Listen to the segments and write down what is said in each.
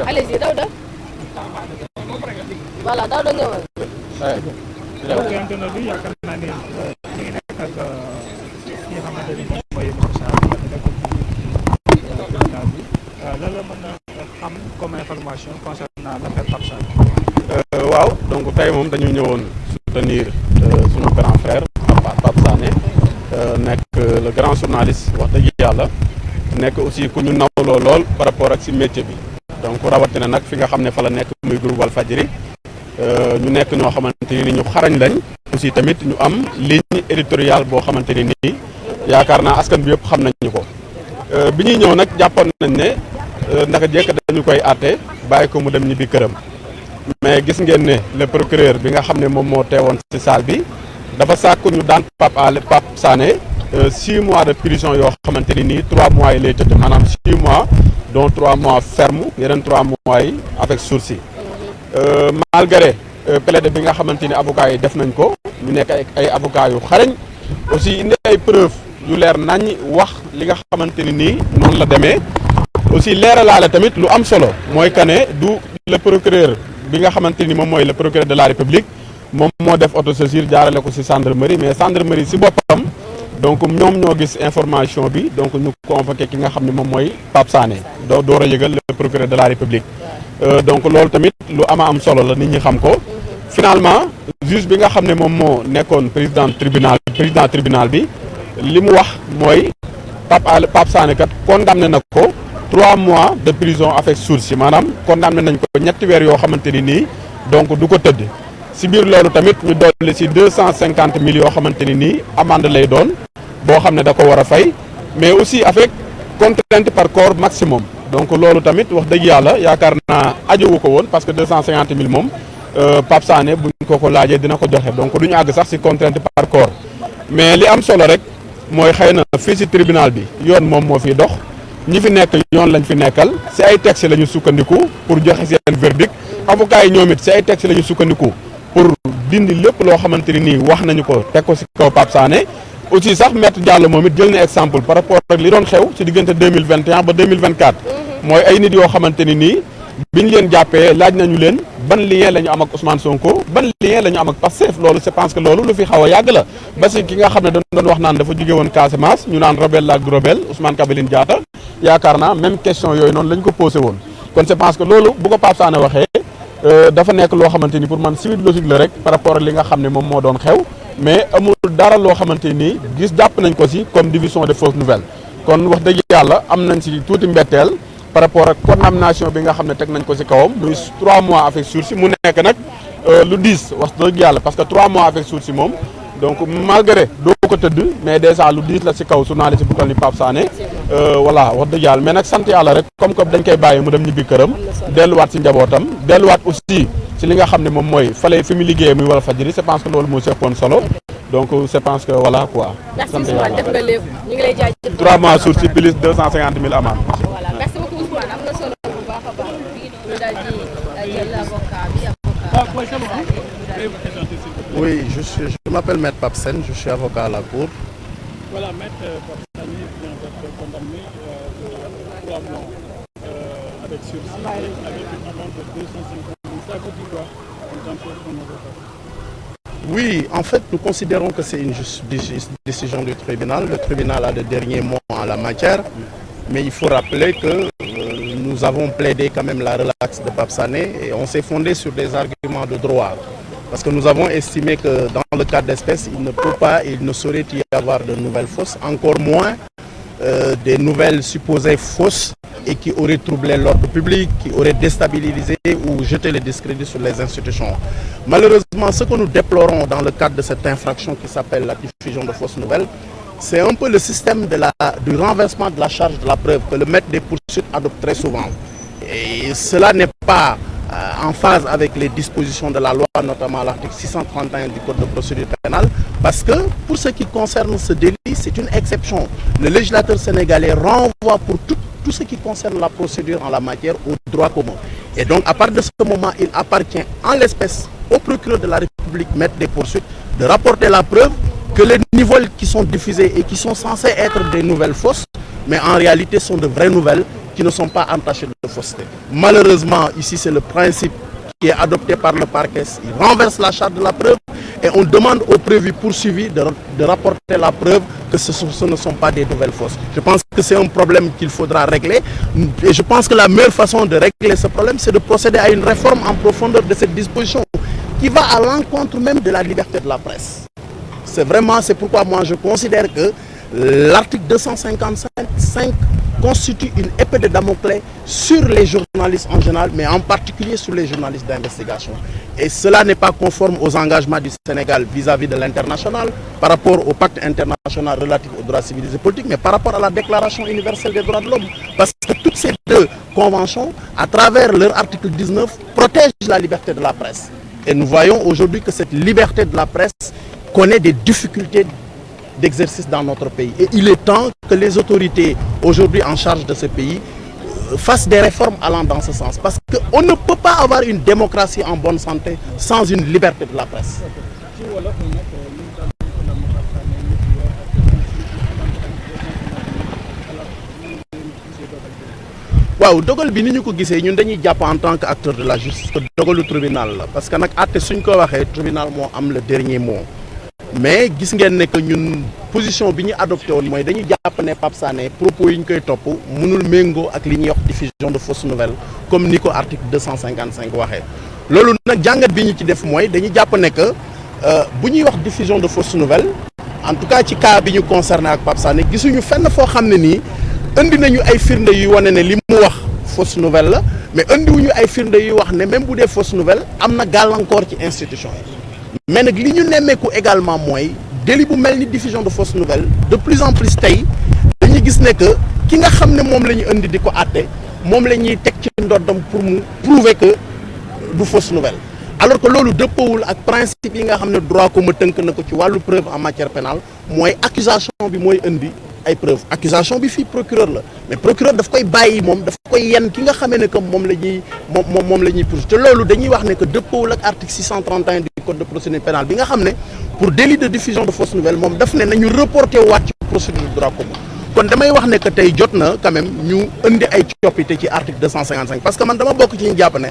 Allez-y, Daouda. Voilà, Daouda ñëwal. donc internet bi yaakaar naa ne ñu ngi nekk ak ki nga xamante ni moom mooy Moussa nekk président bi lan la mën a xam comme information concernant l'affaire Pape Sané. waaw donc tey moom dañu ñëwoon soutenir sunu grand frère Pape Sané nekk le grand journaliste wax dëgg yàlla nekk aussi ku ñu nawloo lool par rapport ak si métier bi donc rawatina nag fi nga xam ne fa la nekk muy groupe Walfadjri ñu nekk ñoo xamante ni ñu xarañ lañ aussi tamit ñu am ligne éditoriale boo xamante ni nii yaakaar naa askan bi yëpp xam nañu ko bi ñuy ñëw nag jàppoon nañ ne ndaka jekk dañu koy àtte bàyyi ko mu dem ñibbi këram mais gis ngeen ne le procureur bi nga xam ne moom moo teewoon ci salle bi dafa sàkku ñu daan Pape Sané 6 mois de prison yoo xamante ni nii 3 mois yi lay tëdd maanaam 6 mois dont 3 mois ferme yeneen 3 mois yi avec sursis malgré plaide bi nga xamante ni avocats yi def nañ ko ñu nekk ay avocats yu xarañ aussi indi ay preuve yu leer nañ wax li nga xamante ni nii noonu la demee aussi leeralaale tamit lu am solo mooy que ne du le procureur bi nga xamante ni moom mooy le procureur de la République moom moo def autosaisine jaarale ko ci gendarmerie mais gendarmerie ci boppam donc ñoom ñoo gis information bi donc ñu convoqué ki nga xam ne moom mooy Pape Sané door a yëgal le procureur de la République donc loolu tamit lu ama am solo la nit ñi xam ko finalement juge bi nga xam ne moom moo nekkoon président tribunal bi li mu wax mooy Pape Sané kat condamné na ko 3 mois de prison avec sursis maanaam condamné nañ ko ñetti weer yoo xamante ni nii donc du ko tëdd si biir loolu tamit ñu dolli si 250 000 yoo xamante ni nii amende lay doon boo xam ne da ko war a fay mais aussi avec contrainte par corps maximum donc loolu tamit wax dëgg yàlla yaakaar naa ajowu ko woon parce que 250 000 moom Pape Sané buñ ko laajee dina ko joxe donc du ñu àgg sax si contrainte par corps mais li am solo rek mooy xëy na fii si tribunal bi yoon moom moo fiy dox ñi fi nekk yoon lañ fi nekkal si ay textes la ñu sukkandiku pour joxe seen verdict avocats yi ñoom it si ay textes la ñu sukkandiku pour dindi lépp loo xamante ni nii wax nañu ko teg ko si kaw Pape Sané aussi sax maître Diallo moom it jël na exemple par rapport ak li doon xew ci diggante 2021 ba 2024 mooy ay nit yoo xamante ni nii biñ leen jàppee laaj nañu leen ban lien la ñu am ak Ousmane Sonko ban lien la ñu am ak Pastef loolu je pense que loolu lu fi xaw a yàgg la ba si ki nga xam ne dañ doon wax naan dafa jóge woon Casamance ñu naan rebelle la ak du rebelle Ousmane Kabiline Diatta yaakaar naa même question yooyu noonu lañ ko posé woon kon je pense que loolu bu ko Pape Sané waxee dafa nekk loo xamante ni pour man suite logique la rek par rapport ak li nga xam ne moom moo doon xew mais amul dara loo xamante ni gis jàpp nañ ko si comme division de fausses nouvelles kon wax dëgg yàlla am nañ si tuuti mbetteel par rapport ak condamnation bi nga xam ne teg nañ ko si kawam muy 3 mois avec sursis mu nekk nag lu diis wax dëgg yàlla parce que 3 mois avec sursis moom donc malgré doo ko tëdd mais déjà lu diis la si kaw journaliste bu toll ni Pape Sané voilà wax dëgg yàlla mais nag sant yàlla rek comme que dañ koy bàyyi mu dem ñibbi këram delluwaat si njabootam delluwaat aussi si li nga xam ne moom mooy fale fi mu liggéeyee muy Walfadjri je pense que loolu moo sëppoon solo donc je pense que voilà quoi. sant yàlla def nga lépp ñu ngi lay jaajëfal. 3 mois sursis plus 250 000 amende. voilà merci beaucoup Ousmane am na solo bu baax a baax ñu daal di jël avocat bi Oui, je m'appelle Maître Pape Sané, je suis avocat à la Cour. Voilà, Maître Pape Sané vient d'être condamné à 3 mois avec sursis avec une amende de 250 000. Ça veut dire quoi en tant que avocat? Oui, en fait, nous considérons que c'est une décision du tribunal. Le tribunal a le dernier mot en la matière. Mais il faut rappeler que nous avons plaidé quand même la relaxe de Pape Sané et on s'est fondé sur des arguments de droit. Parce que nous avons estimé que dans le cas d'espèce, il ne peut pas, il ne saurait y avoir de nouvelles fausses, encore moins des nouvelles supposées fausses et qui auraient troublé l'ordre public, qui auraient déstabilisé ou jeté le discrédit sur les institutions. Malheureusement, ce que nous déplorons dans le cadre de cette infraction qui s'appelle la diffusion de fausses nouvelles, c'est un peu le système du renversement de la charge de la preuve que le maître des poursuites adopte très souvent. Et cela n'est pas en phase avec les dispositions de la loi, notamment l'article 631 du Code de procédure pénale, parce que pour ce qui concerne ce délit, c'est une exception. Le législateur sénégalais renvoie pour tout ce qui concerne la procédure en la matière au droit commun. Et donc, à partir de ce moment, il appartient en l'espèce au procureur de la République, maître des poursuites, de rapporter la preuve que les nouvelles qui sont diffusées et qui sont censées être des nouvelles fausses, mais en réalité sont de vraies nouvelles qui ne sont pas entachés de fausseté. Malheureusement, ici, c'est le principe qui est adopté par le parquet. Il renverse la charte de la preuve et on demande aux prévenus poursuivis de rapporter la preuve que ce ne sont pas des nouvelles fausses. Je pense que c'est un problème qu'il faudra régler et je pense que la meilleure façon de régler ce problème, c'est de procéder à une réforme en profondeur de cette disposition qui va à l'encontre même de la liberté de la presse. C'est pourquoi moi je considère que l'article 255 constitue une épée de Damoclès sur les journalistes en général, mais en particulier sur les journalistes d'investigation. Et cela n'est pas conforme aux engagements du Sénégal vis-à-vis de l'international, par rapport au pacte international relatif aux droits civils et politiques, mais par rapport à la Déclaration universelle des droits de l'homme. Parce que toutes ces deux conventions, à travers leur article 19, protègent la liberté de la presse. Et nous voyons aujourd'hui que cette liberté de la presse connaît des difficultés d'exercice dans notre pays. Et il est temps que les autorités aujourd'hui en charge de ce pays fassent des réformes allant dans ce sens. Parce qu'on ne peut pas avoir une démocratie en bonne santé sans une liberté de la presse. waaw dogal bi ni ñu ko gisee ñun dañuy jàpp en tant que acteur de la justice que dogalu tribunal la parce que nag àtte suñ ko waxee tribunal moo am le dernier mot. mais gis ngeen ne que ñun position bi ñu adopté woon mooy dañuy jàpp ne Pape Sané propos yi ñu koy topp mënul méngoo ak li ñuy wax diffusion de fausses nouvelles comme ni ko article 255 waxee. loolu nag jàngat bi ñu ci def mooy dañuy jàpp ne que bu ñuy wax diffusion de fausses nouvelles en tout cas ci cas bi ñu concerné ak Pape Sané gisuñu fenn foo xam ne nii indi nañu ay firnde yuy wane ne li mu wax fausse nouvelle la mais indiwuñu ay firnde yuy wax ne même bu dee fausse nouvelle am na gàllankoor ci institution yi. mais nag li ñu nemmeeku également mooy délit bu mel ni diffusion de fausses nouvelles de plus en plus tey dañuy gis ne que ki nga xam ne moom la ñu indi di ko àtte moom la ñuy teg ci ndoddam pour mu prouver que du fausse nouvelle alors que loolu dëppawul ak principe yi nga xam ne droit commun tënk na ko ci wàllu preuve en matière pénale mooy accusation bi mooy indi ay preuve accusation bi fii procureur la mais procureur daf koy bàyyi moom daf koy yenn ki nga xamee ne que moom la ñuy poursuivre te loolu dañuy wax ne que dëppawul ak article 631 du code de procédure pénale bi nga xam ne pour délit de diffusion de fausses nouvelles moom daf ne nañu reporter waat ci procédure de droit commun kon damay wax ne que tey jot na quand même ñu indi ay coppite ci article 255 parce que man dama bokk ci ñu jàpp ne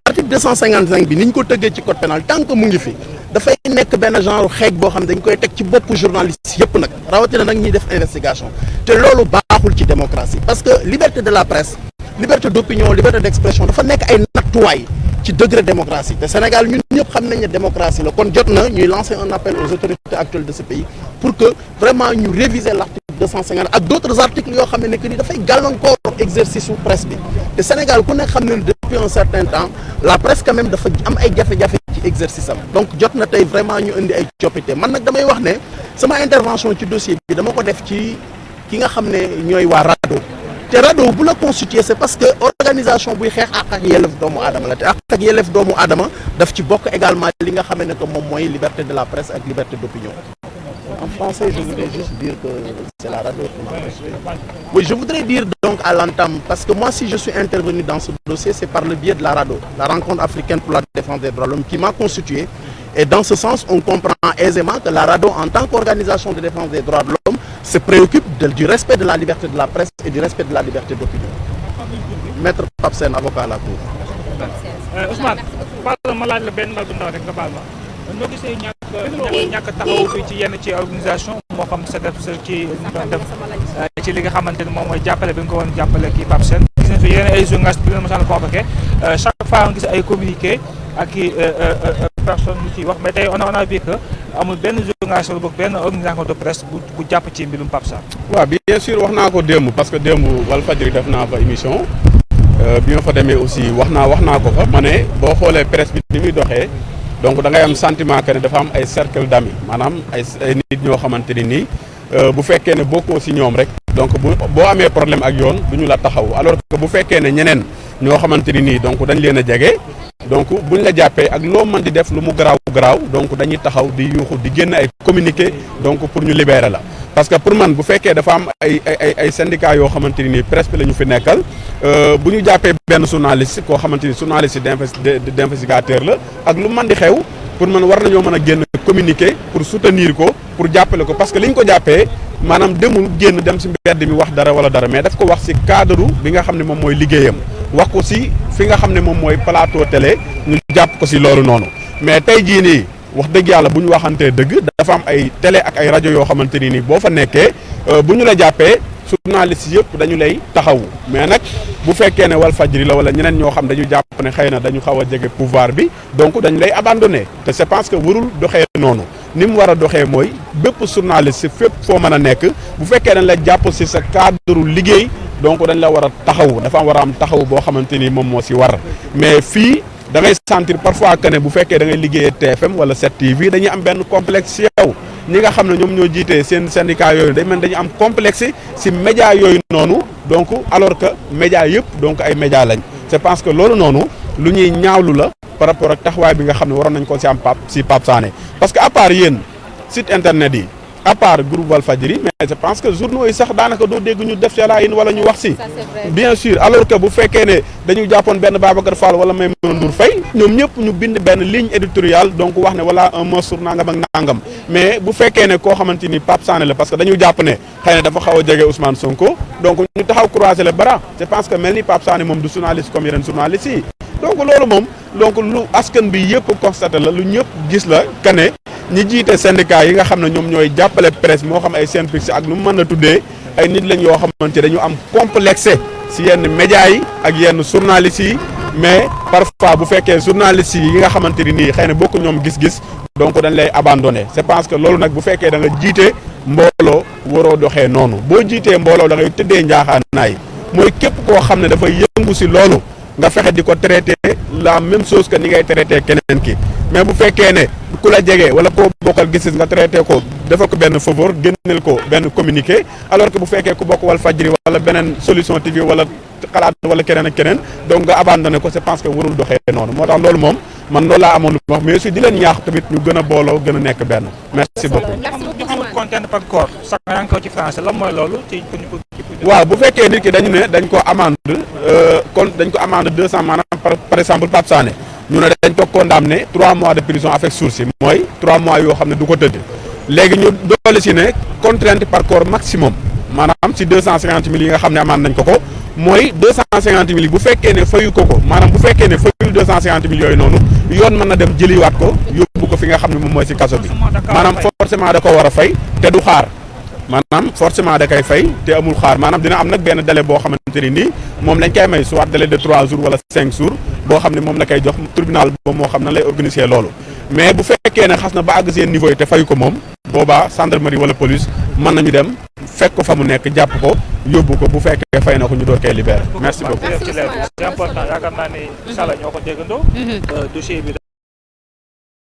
article 255 bi ni ñu ko tëggee ci code pénal tant que mu ngi fi dafay nekk benn genre xeej boo xam ne dañ koy teg ci boppu journaliste yëpp nag rawatina nag ñuy def investigation te loolu baaxul ci démocratie parce que liberté de la presse liberté d'opinion liberté d'expression dafa nekk ay nattuwaay ci degré démocratie te Sénégal ñun ñëpp xam nañ ne démocratie la kon jot na ñuy lancer un appel aux autorités actuelles de ce pays pour que vraiment ñu réviser l'article 250 ak d'autres articles yoo xam ne que ni dafay gàllankoor exercice su presse bi te Sénégal ku nekk xam ne depuis un certain temps la presse quand même dafa am ay jafe-jafe ci exercice am donc jot na tey vraiment ñu indi ay coppite man nag damay wax ne sama intervention ci dossier bi dama ko def ci ki nga xam ne ñooy waa RADDHO te RADDHO bu la constitué c'est parce que organisation buy xeex ak yelleef doomu aadama la te ak yelleef doomu aadama daf ci bokk également li nga xam ne que moom mooy liberté de la presse ak liberté d'opinion. En français, je voudrais juste dire que c'est la RADDHO qui m'a constitué. Oui, je voudrais dire donc à l'entame, parce que moi, si je suis intervenu dans ce dossier, c'est par le biais de la RADDHO, la Rencontre africaine pour la défense des droits de l'homme, qui m'a constitué. Et dans ce sens, on comprend aisément que la RADDHO, en tant qu'organisation de défense des droits de l'homme, se préoccupe du respect de la liberté de la presse et du respect de la liberté d'opinion. Maître Pape Sène, avocat à la Cour. Ousmane, ma laaj la benn laaj bu ndaw rek nga baal ma. noo gisee ñàkk taxaw fii ci yenn ci organisation moo xam sa def ci li nga xamante ne moom mooy jàppale bi nga ko woon jàppale kii Pape Sène gis nañ fi yeneen ay journalistes bi leen mosaan convoqué chaque fois nga gis ay communiqué ak i personne yu ciy wax mais tey on a vu que amul benn journaliste wala boog benn organisation de presse bu jàpp ci mbirum Pape Sène. waaw bien sûr wax naa ko démb parce que démb Walfadjri def naa fa émission bi ma fa demee aussi wax naa ko fa ma ne boo xoolee presse bi ni muy doxee donc da ngay am sentiment que ne dafa am ay cercle d'amis maanaam ay nit ñoo xamante ni nii bu fekkee ne bokkoo ci ñoom rek donc boo amee problème ak yoon du ñu la taxaw alors que bu fekkee ne ñeneen ñoo xamante ni nii donc dañ leen a jege donc buñ la jàppee ak loo mën di def lu mu garaaw donc dañuy taxaw di yuuxu di génn ay communiqué donc pour ñu libérer la parce que pour man bu fekkee dafa am ay syndicats yoo xamante ni nii presse bi la ñu fi nekkal bu ñu jàppee benn journaliste koo xamante ni journaliste d'investigateur la ak lu mën di xew pour man war nañoo mën a génn communiquer pour soutenir ko pour jàppale ko parce que li ñu ko jàppee maanaam demul génn dem si mbedd mi wax dara wala dara mais daf ko wax si cadre bi nga xam ne moom mooy liggéeyam wax ko si fi nga xam ne moom mooy plateau télé ñu jàpp ko si loolu noonu mais tey jii nii wax dëgg yàlla bu ñu waxantee dëgg dafa am ay télé ak ay rajo yoo xamante ni nii boo fa nekkee bu ñu la jàppee journaliste yëpp dañu lay taxawu mais nag bu fekkee ne Walfadjri la wala ñeneen ñoo xam dañu jàpp ne xëy na dañu xaw a jege pouvoir bi donc dañu lay abandonné te je pense que warul doxee noonu ni mu war a doxee mooy bépp journaliste fépp foo mën a nekk bu fekkee dañ la jàpp si sa cadre liggéey donc dañ la war a taxawu dafa war a am taxawu boo xamante ni moom moo si war mais fii da ngay sentir parfois que ne bu fekkee da ngay liggéeyee TFM wala 7TV dañuy am benn complexe si yow ñi nga xam ne ñoom ñoo jiitee seen syndicat yooyu dañ mel dañu am complexe si média yooyu noonu donc alors que média yëpp donc ay média lañ je pense que loolu noonu lu ñuy ñaawlu la par rapport ak taxawaay bi nga xam ne waroon nañ ko si am Pape Sané parce que à part yéen site internet yi à part groupe Walfadjri mais je pense que journaux yi sax daanaka doo dégg ñu def ci la wala ñu wax si bien sûr alors que bu fekkee ne dañu jàppoon benn Babacar Fall wala Maïmouna Ndour Faye ñoom ñëpp ñu bind benn ligne éditoriale donc wax ne voilà un mot sur nangam ak nangam mais bu fekkee ne koo xamante ni Pape Sané la parce que dañu jàpp ne xëy na dafa xaw a jege Ousmane Sonko donc ñu taxaw croiser les bras je pense que mel ni Pape Sané moom du journaliste comme yeneen journalistes yi donc loolu moom donc lu askan bi yëpp constaté la lu ñëpp gis la que ne ñi jiite syndicat yi nga xam ne ñoom ñooy jàppale presse moo xam ay Synpics ak nu mu mën a tuddee ay nit lañ yoo xamante dañu am complexe si yenn médias yi ak yenn journalistes yi mais parfois bu fekkee journalistes yi nga xamante ni nii xëy na bokk ñoom gis-gis donc dañ lay abandonné je pense que loolu nag bu fekkee da nga jiite mbooloo waroo doxee noonu boo jiitee mbooloo da ngay tëddee njaaxaanaay mooy képp koo xam ne dafay yëngu si loolu nga fexe di ko traité la même chose que ni ngay traité keneen ki mais bu fekkee ne ku la jege wala koo bokkal gis nga traité ko defal ko benn faveur génneel ko benn communiqué alors que bu fekkee ku bokk Walfadjri wala beneen solution TV wala xalaat wala keneen ak keneen donc nga abandonné ko je pense que warul doxee noonu moo tax loolu moom man loolu laa amoon lu ma wax mais aussi di leen ñaax tamit ñu gën a booloo gën a nekk benn merci beaucoup. ñu xamul content par corps sax nga ko ci français lan mooy loolu ci waaw bu fekkee nit ki dañu ne dañ ko amende kon dañ ko amende 200 maanaam par exemple Pape Sané ñu ne dañ ko condamné 3 mois de prison avec sursis mooy 3 mois yoo xam ne du ko tëdd léegi ñu doole si ne contrainte par corps maximum maanaam si 250 000 yi nga xam ne amende nañ ko ko mooy 250 000 yi bu fekkee ne fayu ko maanaam bu fekkee ne fayul 250 000 yooyu noonu yoon mën na dem jëliwaat ko yóbbu ko fi nga xam ne moom mooy si kaso bi maanaam forcément da ko war a fay te du xaar maanaam forcément da koy fay te amul xaar maanaam dina am nag benn délai boo xamante ni nii moom lañ koy may soit délai de 3 jours wala 5 jours boo xam ne moom la koy jox tribunal boobu moo xam na lay organiser loolu mais bu fekkee ne xas na ba àgg seen niveau yi te fayu ko moom boobaa gendarmerie wala police mën nañu dem fekk ko fa mu nekk jàpp ko yóbbu ko bu fekkee fay na ko ñu door koy libérer merci beaucoup. c'est important yaakaar naa ni Sala ñoo ko déggandoo dossier bi